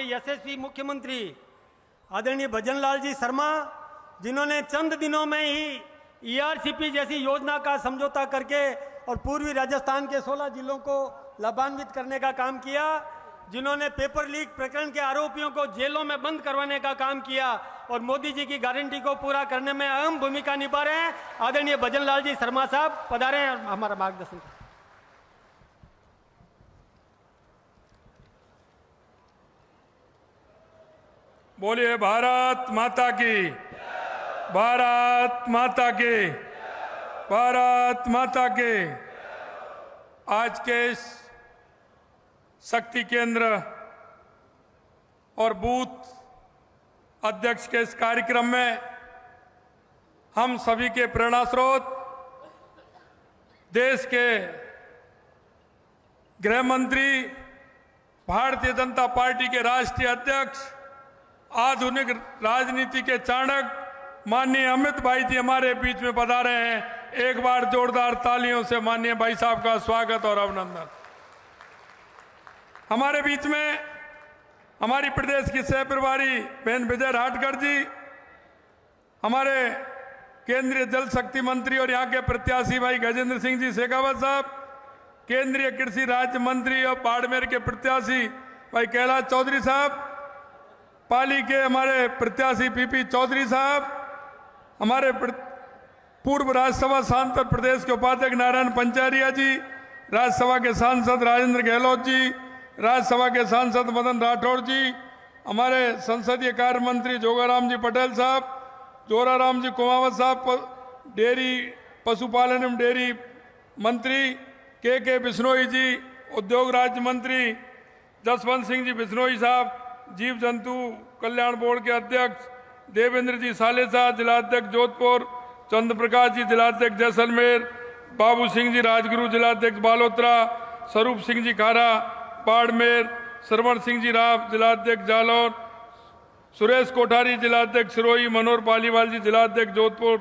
के यशस्वी मुख्यमंत्री आदरणीय भजनलाल जी शर्मा, जिन्होंने चंद दिनों में ही ईआरसीपी जैसी योजना का समझौता करके और पूर्वी राजस्थान के 16 जिलों को लाभान्वित करने का काम किया, जिन्होंने पेपर लीक प्रकरण के आरोपियों को जेलों में बंद करवाने का काम किया और मोदी जी की गारंटी को पूरा करने में अहम भूमिका निभा रहे हैं। आदरणीय भजनलाल जी शर्मा साहब पधारे हैं और हमारा मार्गदर्शन करें। बोलिए भारत माता की, भारत माता की, भारत माता की। आज के इस शक्ति केंद्र और बूथ अध्यक्ष के इस कार्यक्रम में हम सभी के प्रेरणा स्रोत देश के गृह मंत्री, भारतीय जनता पार्टी के राष्ट्रीय अध्यक्ष, आधुनिक राजनीति के चाणक्य माननीय अमित भाई जी हमारे बीच में पधारे हैं। एक बार जोरदार तालियों से माननीय भाई साहब का स्वागत और अभिनंदन। हमारे बीच में हमारी प्रदेश की सह प्रभारी बहन विजय राठकर जी, हमारे केंद्रीय जल शक्ति मंत्री और यहाँ के प्रत्याशी भाई गजेंद्र सिंह जी शेखावत साहब, केंद्रीय कृषि राज्य मंत्री और बाड़मेर के प्रत्याशी भाई कैलाश चौधरी साहब, पाली के हमारे प्रत्याशी पीपी चौधरी साहब, हमारे पूर्व राज्यसभा सांसद प्रदेश के उपाध्यक्ष नारायण पंचारिया जी, राज्यसभा के सांसद राजेंद्र गहलोत जी, राज्यसभा के सांसद मदन राठौड़ जी, हमारे संसदीय कार्य मंत्री जोगाराम जी पटेल साहब, जोराराम जी कुमावत साहब, डेयरी पशुपालन एवं डेयरी मंत्री के बिश्नोई जी, उद्योग राज्य मंत्री जसवंत सिंह जी बिश्नोई साहब, जीव जंतु कल्याण बोर्ड के अध्यक्ष देवेंद्र जी सालेसा, जिलाध्यक्ष जोधपुर, चंद्र प्रकाश जी जिलाध्यक्ष जैसलमेर, बाबू सिंह जी राजगुरु जिलाध्यक्ष बालोतरा, स्वरूप सिंह जी खारा बाड़मेर, श्रवण सिंह जी राव जिलाध्यक्ष जालौर, सुरेश कोठारी जिलाध्यक्ष सिरोही, मनोहर पालीवाल जी जिलाध्यक्ष जोधपुर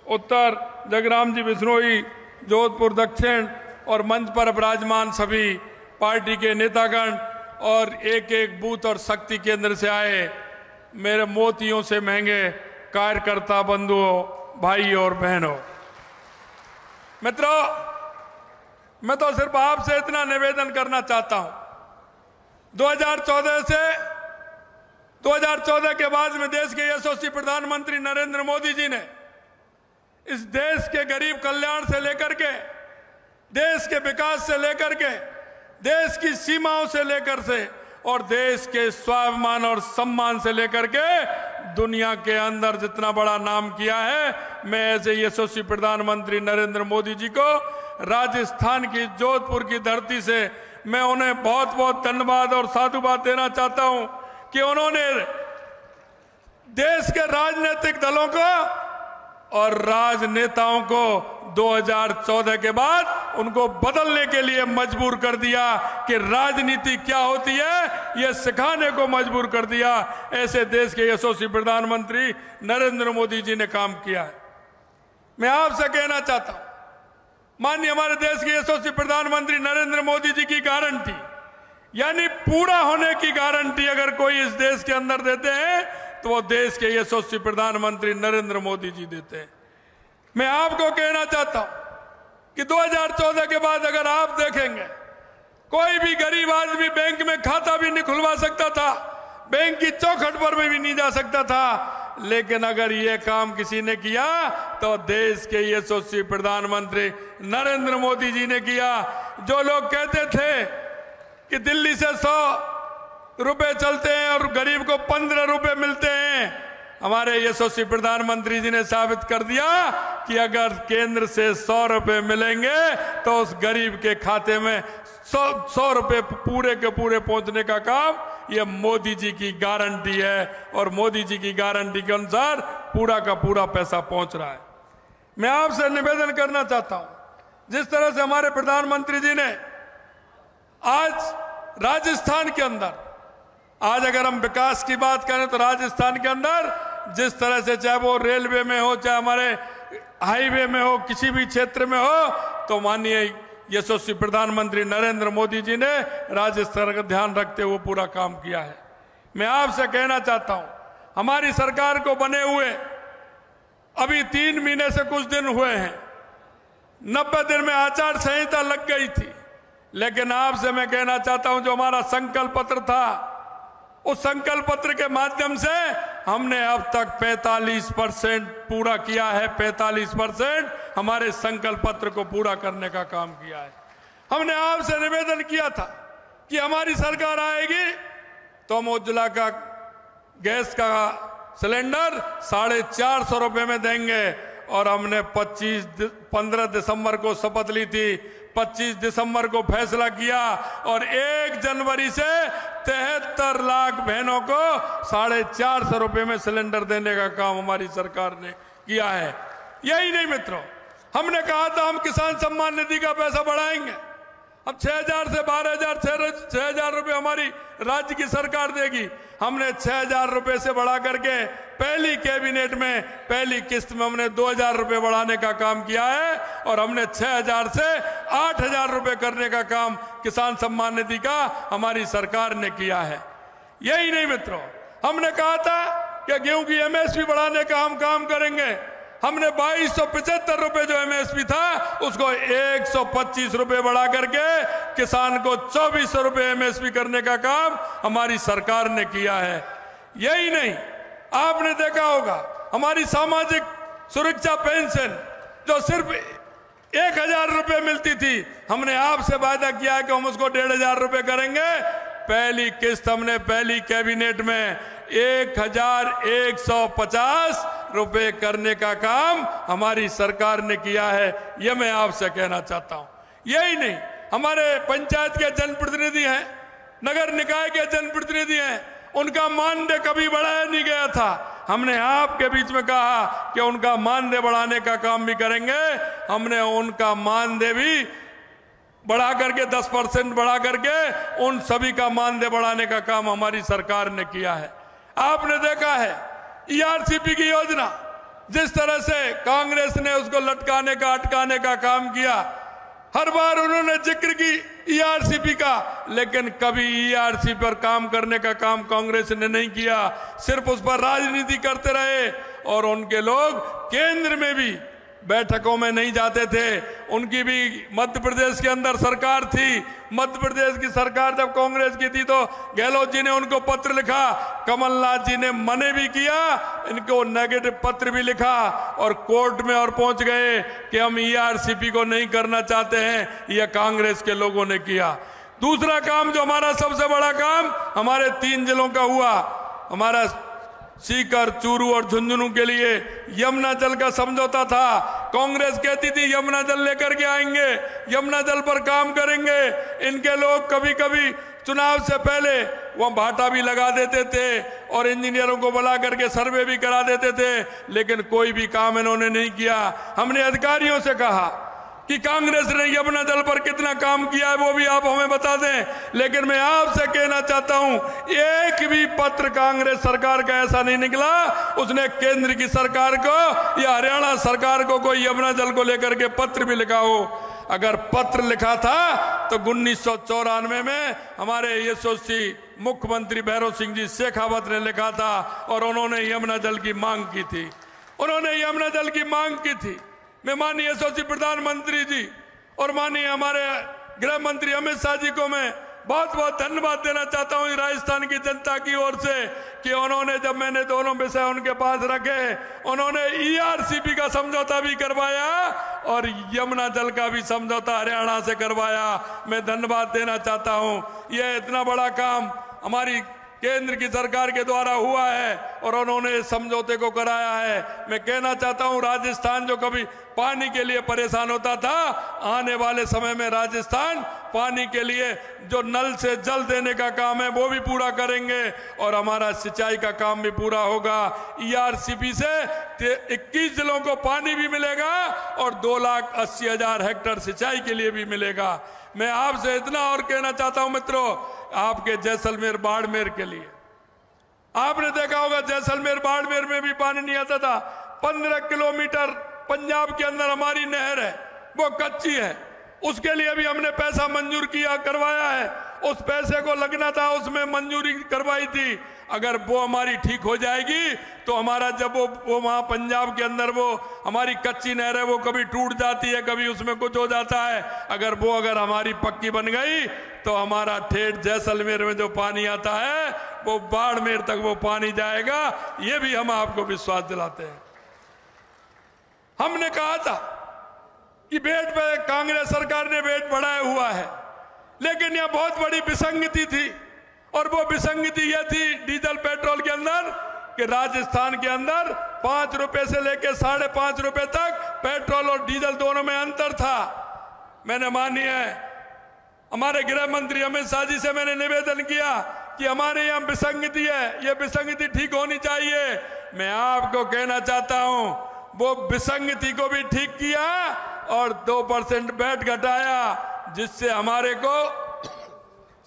उत्तर, जगराम जी बिश्नोई जोधपुर दक्षिण और मंच पर विराजमान सभी पार्टी के नेतागण और एक एक बूथ और शक्ति केंद्र से आए मेरे मोतियों से महंगे कार्यकर्ता बंधुओं, भाई और बहनों, मित्रों, मैं तो सिर्फ आपसे इतना निवेदन करना चाहता हूं। 2014 के बाद में देश के यशस्वी प्रधानमंत्री नरेंद्र मोदी जी ने इस देश के गरीब कल्याण से लेकर के, देश के विकास से लेकर के, देश की सीमाओं से लेकर से और देश के स्वाभिमान और सम्मान से लेकर के दुनिया के अंदर जितना बड़ा नाम किया है, मैं ऐसे यशस्वी प्रधानमंत्री नरेंद्र मोदी जी को राजस्थान की जोधपुर की धरती से मैं उन्हें बहुत बहुत धन्यवाद और साधुवाद देना चाहता हूं कि उन्होंने देश के राजनीतिक दलों को और राजनेताओं को 2014 के बाद उनको बदलने के लिए मजबूर कर दिया कि राजनीति क्या होती है, यह सिखाने को मजबूर कर दिया। ऐसे देश के यशस्वी प्रधानमंत्री नरेंद्र मोदी जी ने काम किया है। मैं आपसे कहना चाहता हूं, माननीय हमारे देश के यशस्वी प्रधानमंत्री नरेंद्र मोदी जी की गारंटी, यानी पूरा होने की गारंटी अगर कोई इस देश के अंदर देते हैं तो वो देश के यशस्वी प्रधानमंत्री नरेंद्र मोदी जी देते हैं। मैं आपको कहना चाहता हूं कि 2014 के बाद अगर आप देखेंगे, कोई भी गरीब आदमी बैंक में खाता भी नहीं खुलवा सकता था, बैंक की चौखट पर भी नहीं जा सकता था, लेकिन अगर ये काम किसी ने किया तो देश के यशस्वी प्रधानमंत्री नरेंद्र मोदी जी ने किया। जो लोग कहते थे कि दिल्ली से 100 रुपए चलते हैं और गरीब को 15 रुपए मिलते हैं, हमारे यशस्वी प्रधानमंत्री जी ने साबित कर दिया कि अगर केंद्र से 100 रुपए मिलेंगे तो उस गरीब के खाते में 100 रुपए पूरे के पूरे पहुंचने का काम ये मोदी जी की गारंटी है और मोदी जी की गारंटी के अनुसार पूरा का पूरा पैसा पहुंच रहा है। मैं आपसे निवेदन करना चाहता हूं, जिस तरह से हमारे प्रधानमंत्री जी ने आज राजस्थान के अंदर, आज अगर हम विकास की बात करें तो राजस्थान के अंदर जिस तरह से, चाहे वो रेलवे में हो, चाहे हमारे हाईवे में हो, किसी भी क्षेत्र में हो, तो माननीय यशस्वी प्रधानमंत्री नरेंद्र मोदी जी ने राजस्थान का ध्यान रखते हुए पूरा काम किया है। मैं आपसे कहना चाहता हूं, हमारी सरकार को बने हुए अभी 3 महीने से कुछ दिन हुए हैं। 90 दिन में आचार संहिता लग गई थी, लेकिन आपसे मैं कहना चाहता हूं, जो हमारा संकल्प पत्र था, उस संकल्प पत्र के माध्यम से हमने अब तक 45% पूरा किया है। 45% हमारे संकल्प पत्र को पूरा करने का काम किया है। हमने आपसे निवेदन किया था कि हमारी सरकार आएगी तो हम उज्ज्वला का गैस का सिलेंडर 450 रुपए में देंगे, और हमने 15 दिसंबर को शपथ ली थी, 25 दिसंबर को फैसला किया, और 1 जनवरी से 73 लाख बहनों को 450 रुपए में सिलेंडर देने का काम हमारी सरकार ने किया है। यही नहीं मित्रों, हमने कहा था हम किसान सम्मान निधि का पैसा बढ़ाएंगे। अब 6,000 से 12,000, 6,000 रुपए हमारी राज्य की सरकार देगी। हमने 6,000 रुपए से बढ़ा करके पहली कैबिनेट में पहली किस्त में हमने 2,000 रुपए बढ़ाने का काम किया है, और हमने 6,000 से 8,000 रुपए करने का काम किसान सम्मान निधि का हमारी सरकार ने किया है। यही नहीं मित्रों, हमने कहा था कि गेहूं की एमएसपी बढ़ाने का हम काम करेंगे। हमने 2275 रुपए जो एमएसपी था उसको 125 रुपए बढ़ा करके किसान को 2400 रुपए एमएसपी करने का काम हमारी सरकार ने किया है। यही नहीं, आपने देखा होगा हमारी सामाजिक सुरक्षा पेंशन जो सिर्फ 1,000 रुपए मिलती थी, हमने आपसे वादा किया है कि हम उसको 1,500 रुपए करेंगे। पहली किस्त हमने पहली कैबिनेट में 1,150 रुपए करने का काम हमारी सरकार ने किया है। यह मैं आपसे कहना चाहता हूं। यही नहीं, हमारे पंचायत के जनप्रतिनिधि हैं, नगर निकाय के जनप्रतिनिधि हैं, उनका मानदेय कभी बढ़ाया नहीं गया था। हमने आपके बीच में कहा कि उनका मानदेय बढ़ाने का काम भी करेंगे। हमने उनका मानदेय भी बढ़ा करके 10% बढ़ा करके उन सभी का मानदेय बढ़ाने का काम हमारी सरकार ने किया है। आपने देखा है ईआरसीपी की योजना, जिस तरह से कांग्रेस ने उसको लटकाने का अटकाने का काम किया। हर बार उन्होंने जिक्र की ईआरसीपी का, लेकिन कभी ईआरसी पर काम करने का काम कांग्रेस ने नहीं किया, सिर्फ उस पर राजनीति करते रहे। और उनके लोग केंद्र में भी बैठकों में नहीं जाते थे। उनकी भी मध्य प्रदेश के अंदर सरकार थी। मध्य प्रदेश की सरकार जब कांग्रेस की थी तो गहलोत जी ने उनको पत्र लिखा, कमलनाथ जी ने मने भी किया, इनको नेगेटिव पत्र भी लिखा, और कोर्ट में और पहुंच गए कि हम ईआरसीपी को नहीं करना चाहते हैं। यह कांग्रेस के लोगों ने किया। दूसरा काम जो हमारा सबसे बड़ा काम हमारे 3 जिलों का हुआ, हमारा सीकर, चूरू और झुंझुनू के लिए यमुना जल का समझौता था। कांग्रेस कहती थी यमुना जल लेकर के आएंगे, यमुना जल पर काम करेंगे। इनके लोग कभी कभी चुनाव से पहले वह भाटा भी लगा देते थे और इंजीनियरों को बुला करके सर्वे भी करा देते थे, लेकिन कोई भी काम इन्होंने नहीं किया। हमने अधिकारियों से कहा कि कांग्रेस ने यमुना जल पर कितना काम किया है वो भी आप हमें बता दें, लेकिन मैं आपसे कहना चाहता हूं एक भी पत्र कांग्रेस सरकार का ऐसा नहीं निकला उसने केंद्र की सरकार को या हरियाणा सरकार को कोई यमुना जल को लेकर के पत्र भी लिखा हो। अगर पत्र लिखा था तो 1994 में हमारे यशस्वी मुख्यमंत्री भैरव सिंह जी शेखावत ने लिखा था और उन्होंने यमुना जल की मांग की थी। उन्होंने यमुना जल की मांग की थी। मैं माननीय यशस्वी प्रधानमंत्री जी और माननीय हमारे गृह मंत्री अमित शाह जी को मैं बहुत बहुत धन्यवाद देना चाहता हूं राजस्थान की जनता की ओर से कि उन्होंने, जब मैंने दोनों विषय उनके पास रखे, उन्होंने ईआरसीपी का समझौता भी करवाया और यमुना जल का भी समझौता हरियाणा से करवाया। मैं धन्यवाद देना चाहता हूं। यह इतना बड़ा काम हमारी केंद्र की सरकार के द्वारा हुआ है और उन्होंने समझौते को कराया है। मैं कहना चाहता हूं राजस्थान जो कभी पानी के लिए परेशान होता था, आने वाले समय में राजस्थान पानी के लिए जो नल से जल देने का काम है वो भी पूरा करेंगे और हमारा सिंचाई का काम भी पूरा होगा। ईआरसीपी से 21 जिलों को पानी भी मिलेगा और 2,80,000 हेक्टेयर सिंचाई के लिए भी मिलेगा। मैं आपसे इतना और कहना चाहता हूं मित्रों, आपके जैसलमेर बाड़मेर के लिए आपने देखा होगा जैसलमेर बाड़मेर में भी पानी नहीं आता था। 15 किलोमीटर पंजाब के अंदर हमारी नहर है, वो कच्ची है, उसके लिए भी हमने पैसा मंजूर किया करवाया है। उस पैसे को लगना था उसमें मंजूरी करवाई थी। अगर वो हमारी ठीक हो जाएगी तो हमारा जब वो वहाँ पंजाब के अंदर वो हमारी कच्ची नहर है वो कभी टूट जाती है, कभी उसमें कुछ हो जाता है, अगर हमारी पक्की बन गई तो हमारा ठेठ जैसलमेर में जो पानी आता है वो बाड़मेर तक वो पानी जाएगा। ये भी हम आपको विश्वास दिलाते हैं। हमने कहा था कि वेट पे कांग्रेस सरकार ने वेट बढ़ाया हुआ है, लेकिन यह बहुत बड़ी विसंगति थी, और वो विसंगति यह थी डीजल पेट्रोल के अंदर कि राजस्थान के अंदर 5 रुपए से लेकर 5.5 रुपए तक पेट्रोल और डीजल दोनों में अंतर था। मैंने माननीय हमारे गृह मंत्री अमित शाह जी से मैंने निवेदन किया कि हमारे यहाँ विसंगति है, ये विसंगति ठीक होनी चाहिए। मैं आपको कहना चाहता हूं वो विसंगति को भी ठीक किया और 2% वैट घटाया, जिससे हमारे को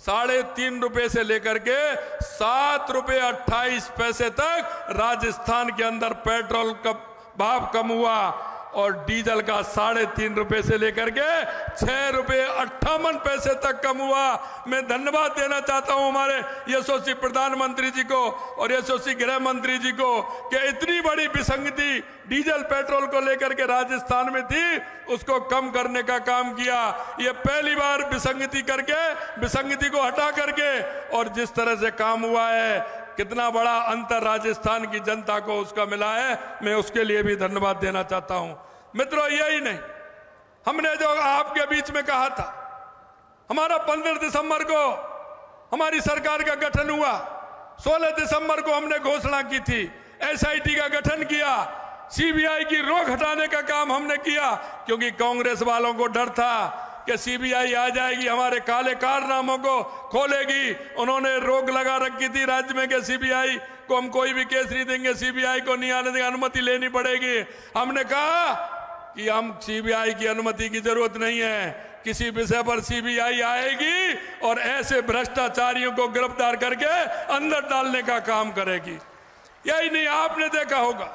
3.5 रुपए से लेकर के 7 रुपए 28 पैसे तक राजस्थान के अंदर पेट्रोल का भाव कम हुआ, और डीजल का 3.5 रुपए से लेकर के 6 रुपए 58 पैसे तक कम हुआ। मैं धन्यवाद देना चाहता हूं हमारे यशस्वी प्रधानमंत्री जी को और यशस्वी गृह मंत्री जी को कि इतनी बड़ी विसंगति डीजल पेट्रोल को लेकर के राजस्थान में थी, उसको कम करने का काम किया। ये पहली बार विसंगति करके, विसंगति को हटा करके, और जिस तरह से काम हुआ है, कितना बड़ा अंतर राजस्थान की जनता को उसका मिला है, मैं उसके लिए भी धन्यवाद देना चाहता हूं। मित्रों, यही नहीं, हमने जो आपके बीच में कहा था, हमारा 15 दिसंबर को हमारी सरकार का गठन हुआ, 16 दिसंबर को हमने घोषणा की थी, SIT का गठन किया, CBI की रोक हटाने का काम हमने किया, क्योंकि कांग्रेस वालों को डर था कि CBI आ जाएगी, हमारे काले कारनामों को खोलेगी। उन्होंने रोक लगा रखी थी राज्य में कि CBI को हम कोई भी केस नहीं देंगे, CBI को नहीं आने देंगे, अनुमति लेनी पड़ेगी। हमने कहा कि हम CBI की अनुमति की जरूरत नहीं है, किसी विषय पर CBI आएगी और ऐसे भ्रष्टाचारियों को गिरफ्तार करके अंदर डालने का काम करेगी। यही नहीं, आपने देखा होगा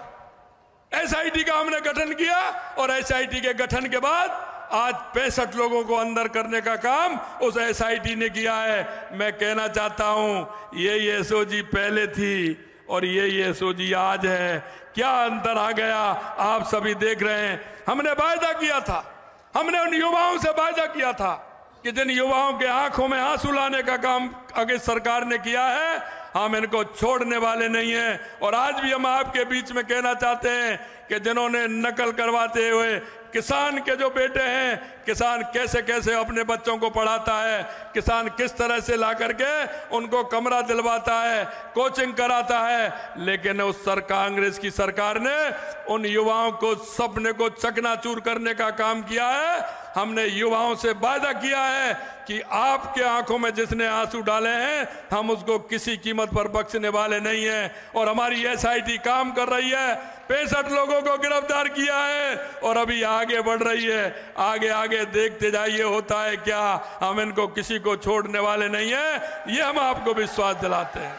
SIT का हमने गठन किया, और SIT के गठन के बाद आज 65 लोगों को अंदर करने का काम उस SIT ने किया है। मैं कहना चाहता हूं ये SOG पहले थी और ये SOG आज है, क्या अंतर आ गया आप सभी देख रहे हैं। हमने वायदा किया था, हमने उन युवाओं से वायदा किया था कि जिन युवाओं के आंखों में आंसू लाने का काम आगे सरकार ने किया है, हम इनको छोड़ने वाले नहीं हैं। और आज भी हम आपके बीच में कहना चाहते हैं कि जिन्होंने नकल करवाते हुए किसान के जो बेटे हैं, किसान कैसे कैसे अपने बच्चों को पढ़ाता है, किसान किस तरह से ला करके उनको कमरा दिलवाता है, कोचिंग कराता है, लेकिन उस कांग्रेस की सरकार ने उन युवाओं को सपने को चकनाचूर करने का काम किया है। हमने युवाओं से वादा किया है कि आपके आंखों में जिसने आंसू डाले हैं, हम उसको किसी कीमत पर बख्शने वाले नहीं हैं। और हमारी SIT काम कर रही है, 65 लोगों को गिरफ्तार किया है और अभी आगे बढ़ रही है। आगे आगे देखते जाइए होता है क्या, हम इनको किसी को छोड़ने वाले नहीं हैं, ये हम आपको विश्वास दिलाते हैं।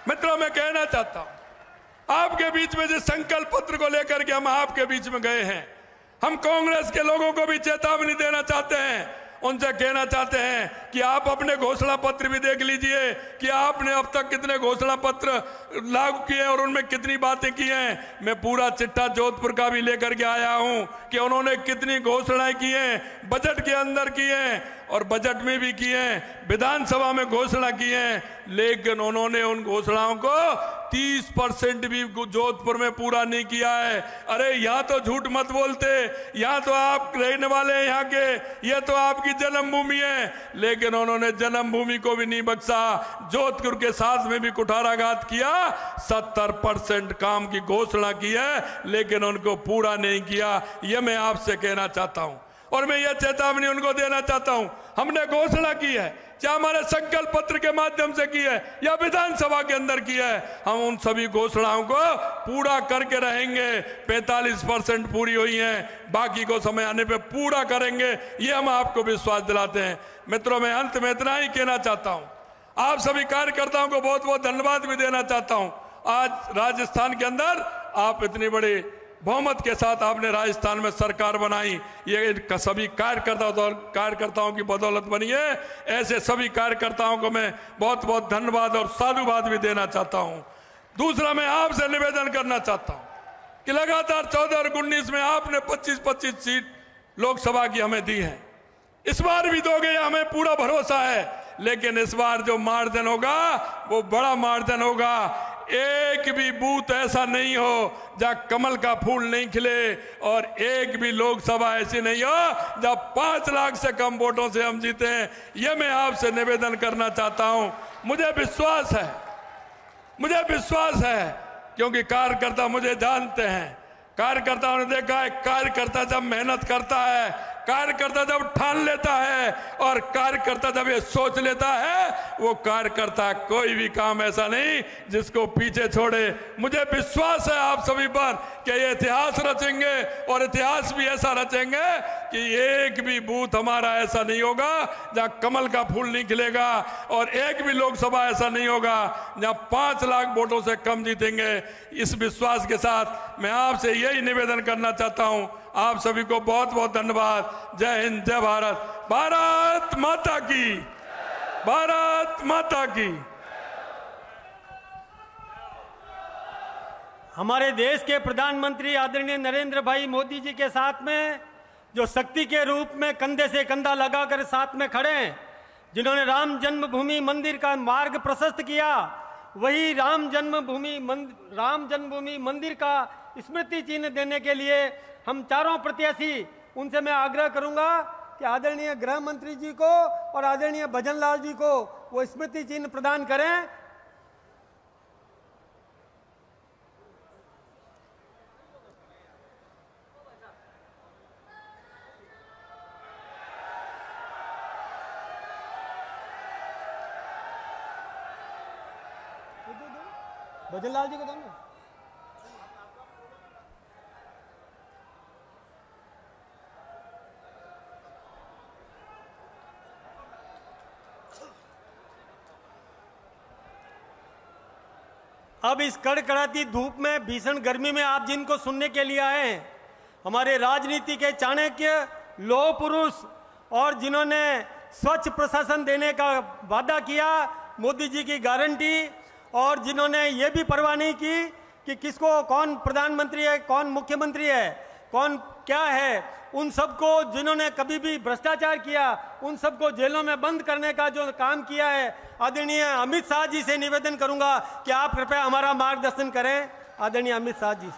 मित्रों, मैं कहना चाहता हूं आपके बीच में जिस संकल्प पत्र को लेकर के हम आपके बीच में गए हैं, हम कांग्रेस के लोगों को भी चेतावनी देना चाहते हैं, उनसे कहना चाहते हैं कि आप अपने घोषणा पत्र भी देख लीजिए कि आपने अब तक कितने घोषणा पत्र लागू किए और उनमें कितनी बातें की हैं। मैं पूरा चिट्ठा जोधपुर का भी लेकर के आया हूं कि उन्होंने कितनी घोषणाएं की हैं, बजट के अंदर की हैं और बजट में भी की हैं, विधानसभा में घोषणा की हैं, लेकिन उन्होंने उन घोषणाओं को 30% भी जोधपुर में पूरा नहीं किया है। अरे यहाँ तो झूठ मत बोलते, यहाँ तो आप रहने वाले हैं यहाँ के, यह तो आपकी जन्मभूमि है, लेकिन उन्होंने जन्मभूमि को भी नहीं बख्शा, जोधपुर के साथ में भी कुठाराघात किया। 70% काम की घोषणा की है लेकिन उनको पूरा नहीं किया। यह मैं आपसे कहना चाहता हूं और मैं यह चेतावनी उनको देना चाहता हूं। हमने घोषणा की है, चाहे हमारे संकल्प पत्र के माध्यम से की है या विधानसभा के अंदर की है, हम उन सभी घोषणाओं को पूरा करके रहेंगे। 45% पूरी हुई हैं, बाकी को समय आने पे पूरा करेंगे, ये हम आपको विश्वास दिलाते हैं। मित्रों, मैं अंत में इतना ही कहना चाहता हूं, आप सभी कार्यकर्ताओं को बहुत बहुत धन्यवाद भी देना चाहता हूं। आज राजस्थान के अंदर आप इतनी बड़ी बहुमत के साथ आपने राजस्थान में सरकार बनाई, ये सभी कार्यकर्ताओं की बदौलत बनी है। ऐसे सभी कार्यकर्ताओं को मैं बहुत बहुत धन्यवाद और साधुवाद भी देना चाहता हूं। दूसरा, मैं आपसे निवेदन करना चाहता हूं कि लगातार 14 और 19 में आपने 25-25 सीट लोकसभा की हमें दी है। इस बार भी दोगे, हमें पूरा भरोसा है। लेकिन इस बार जो मार्जिन होगा वो बड़ा मार्जिन होगा। एक भी बूथ ऐसा नहीं हो जहां कमल का फूल नहीं खिले, और एक भी लोकसभा ऐसी नहीं हो जहां 5 लाख से कम वोटों से हम जीते हैं। यह मैं आपसे निवेदन करना चाहता हूं। मुझे विश्वास है क्योंकि कार्यकर्ता मुझे जानते हैं। कार्यकर्ताओं ने देखा है, कार्यकर्ता जब मेहनत करता है, कार्यकर्ता जब ठान लेता है और कार्यकर्ता जब ये सोच लेता है, वो कार्यकर्ता कोई भी काम ऐसा नहीं जिसको पीछे छोड़े। मुझे विश्वास है आप सभी पर कि ये इतिहास रचेंगे, और इतिहास भी ऐसा रचेंगे कि एक भी बूथ हमारा ऐसा नहीं होगा जहां कमल का फूल नहीं खिलेगा, और एक भी लोकसभा ऐसा नहीं होगा जहां 5 लाख वोटों से कम जीतेंगे। इस विश्वास के साथ मैं आपसे यही निवेदन करना चाहता हूं। आप सभी को बहुत बहुत धन्यवाद। जय हिंद, जय भारत। भारत माता की, भारत माता की। हमारे देश के प्रधानमंत्री आदरणीय नरेंद्र भाई मोदी जी के साथ में जो शक्ति के रूप में कंधे से कंधा लगाकर साथ में खड़े हैं, जिन्होंने राम जन्मभूमि मंदिर का मार्ग प्रशस्त किया, वही राम जन्मभूमि मंदिर का स्मृति चिन्ह देने के लिए हम चारों प्रत्याशी, उनसे मैं आग्रह करूंगा कि आदरणीय गृह मंत्री जी को और आदरणीय भजन लाल जी को वो स्मृति चिन्ह प्रदान करें। भजन लाल जी को दो ना। अब इस कड़कड़ाती धूप में, भीषण गर्मी में आप जिनको सुनने के लिए आए हैं, हमारे राजनीति के चाणक्य, लौह पुरुष, और जिन्होंने स्वच्छ प्रशासन देने का वादा किया, मोदी जी की गारंटी, और जिन्होंने ये भी परवाह नहीं की कि किसको कौन प्रधानमंत्री है, कौन मुख्यमंत्री है, कौन क्या है, उन सबको, जिन्होंने कभी भी भ्रष्टाचार किया, उन सबको जेलों में बंद करने का जो काम किया है, आदरणीय अमित शाह जी से निवेदन करूंगा कि आप कृपया हमारा मार्गदर्शन करें। आदरणीय अमित शाह जी।